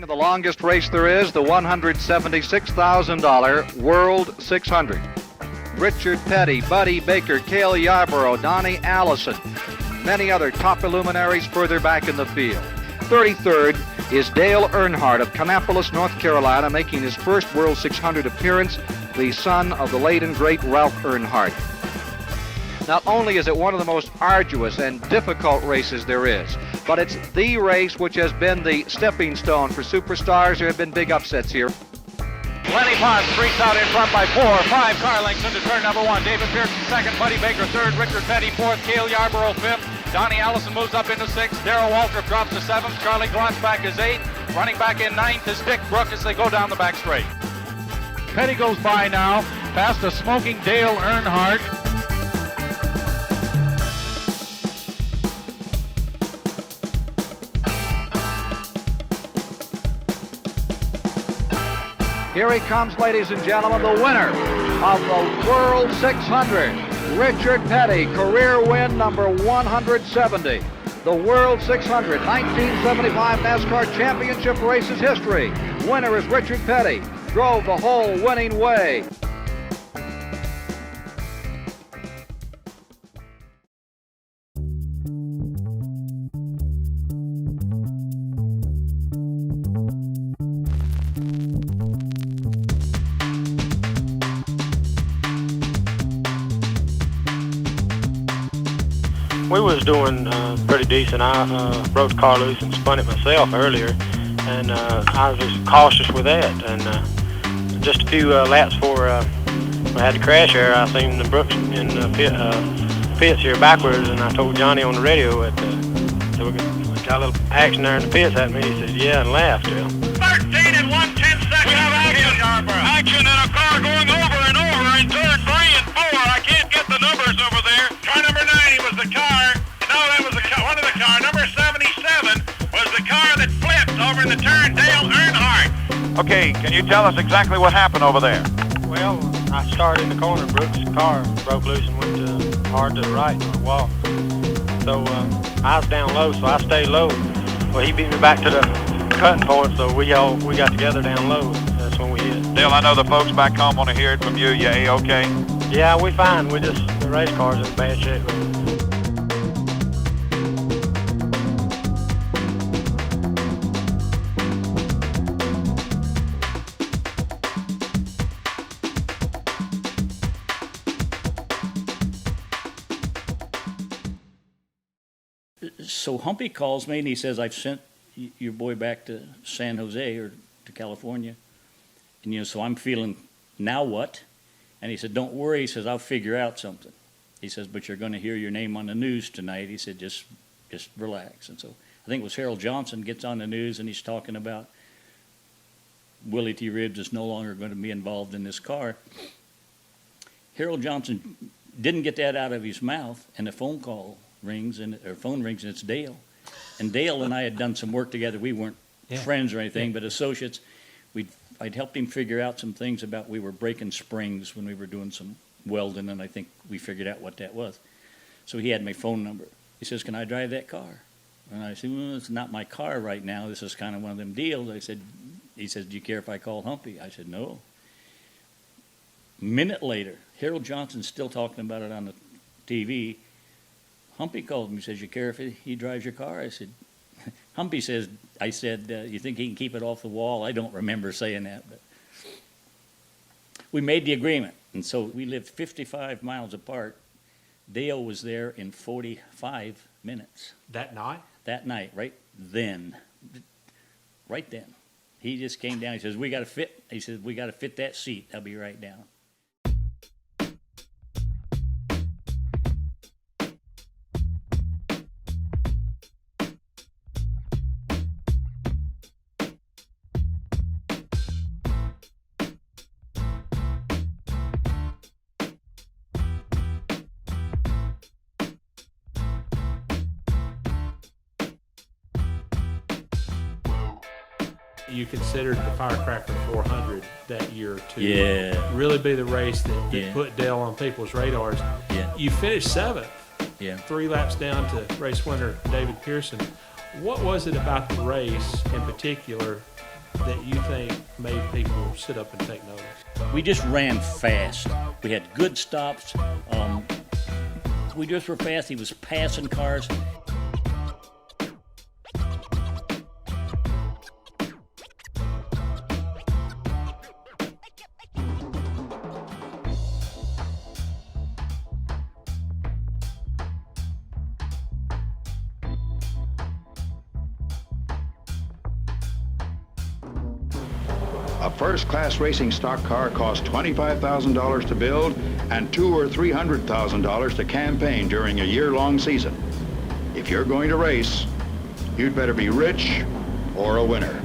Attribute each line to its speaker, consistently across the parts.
Speaker 1: The longest race there is, the $176,000 World 600. Richard Petty, Buddy Baker, Cale Yarborough, Donnie Allison, many other top luminaries further back in the field. 33rd is Dale Earnhardt of Kannapolis, North Carolina, making his first World 600 appearance, the son of the late and great Ralph Earnhardt. Not only is it one of the most arduous and difficult races there is, but it's the race which has been the stepping stone for superstars. There have been big upsets here.
Speaker 2: Lenny Potts streaks out in front by 4-5 car lengths into turn number 1. David Pearson second, Buddy Baker third, Richard Petty fourth, Cale Yarborough fifth. Donnie Allison moves up into 6th. Darrell Waltrip drops to 7th. Charlie Glotzback is 8th. Running back in 9th is Dick Brook as they go down the back straight.
Speaker 3: Petty goes by now, past a smoking Dale Earnhardt.
Speaker 1: Here he comes, ladies and gentlemen, the winner of the World 600, Richard Petty, career win number 170. The World 600, 1975 NASCAR Championship Races history. Winner is Richard Petty, drove the whole winning way.
Speaker 4: We was doing pretty decent. I broke the car loose and spun it myself earlier, and I was just cautious with that. And just a few laps before we had the crash here, I seen the Brooks in the pits here backwards, and I told Johnny on the radio that we got a little action there in the pits at me. He said, yeah, and laughed.
Speaker 5: 13 and 1/10 seconds. We have action. Action in a car going over and over in turn 3 and 4. I can't get the numbers over there. Car number 90 was the car. No, that was one of the car. Number 77 was the car that flipped over in the turn. Dale Earnhardt.
Speaker 3: Okay, can you tell us exactly what happened over there?
Speaker 4: Well, I started in the corner. Brooks' car broke loose and went hard to the right on the wall. So I was down low, so I stayed low. Well, he beat me back to the cutting point, so we got together down low. That's when we hit.
Speaker 3: Dale, I know the folks back home want to hear it from you. You A-okay?
Speaker 4: Yeah, we fine. We just, the race car's in bad shape.
Speaker 6: So Humpy calls me and he says, I've sent your boy back to San Jose or to California. And, so I'm feeling, now what? And he said, don't worry. He says, I'll figure out something. He says, but you're going to hear your name on the news tonight. He said, just relax. And so I think it was Harold Johnson gets on the news and he's talking about Willie T. Ribbs is no longer going to be involved in this car. Harold Johnson didn't get that out of his mouth, and the phone rings and it's Dale. And Dale and I had done some work together. We weren't friends or anything, but associates. I'd helped him figure out some things about we were breaking springs when we were doing some welding, and I think we figured out what that was. So he had my phone number. He says, can I drive that car? And I said, well, it's not my car right now. This is kind of one of them deals. He said, do you care if I call Humpy? I said, no. A minute later, Harold Johnson's still talking about it on the TV. Humpy called him. He says, you care if he drives your car? I said, Humpy says, I said, you think he can keep it off the wall? I don't remember saying that, but we made the agreement. And so we lived 55 miles apart. Dale was there in 45 minutes.
Speaker 7: That night?
Speaker 6: That night, right then. Right then. He just came down. He says, we got to fit that seat. I'll be right down.
Speaker 7: You considered the Firecracker 400 that year
Speaker 6: to
Speaker 7: really be the race that put Dale on people's radars.
Speaker 6: Yeah.
Speaker 7: You finished 7th,
Speaker 6: 3
Speaker 7: laps down to race winner David Pearson. What was it about the race in particular that you think made people sit up and take notice?
Speaker 6: We just ran fast. We had good stops. We just were fast. He was passing cars.
Speaker 8: A first-class racing stock car costs $25,000 to build and $200,000 or $300,000 to campaign during a year-long season. If you're going to race, you'd better be rich or a winner.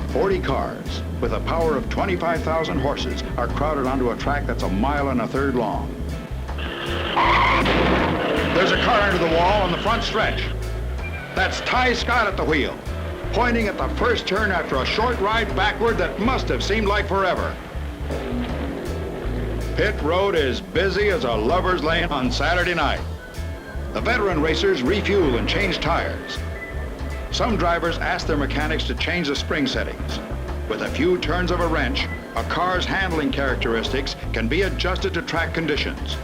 Speaker 8: 40 cars with a power of 25,000 horses are crowded onto a track that's 1.25 miles long. There's a car under the wall on the front stretch. That's Ty Scott at the wheel, pointing at the first turn after a short ride backward that must have seemed like forever. Pit road is busy as a lover's lane on Saturday night. The veteran racers refuel and change tires. Some drivers ask their mechanics to change the spring settings. With a few turns of a wrench, a car's handling characteristics can be adjusted to track conditions.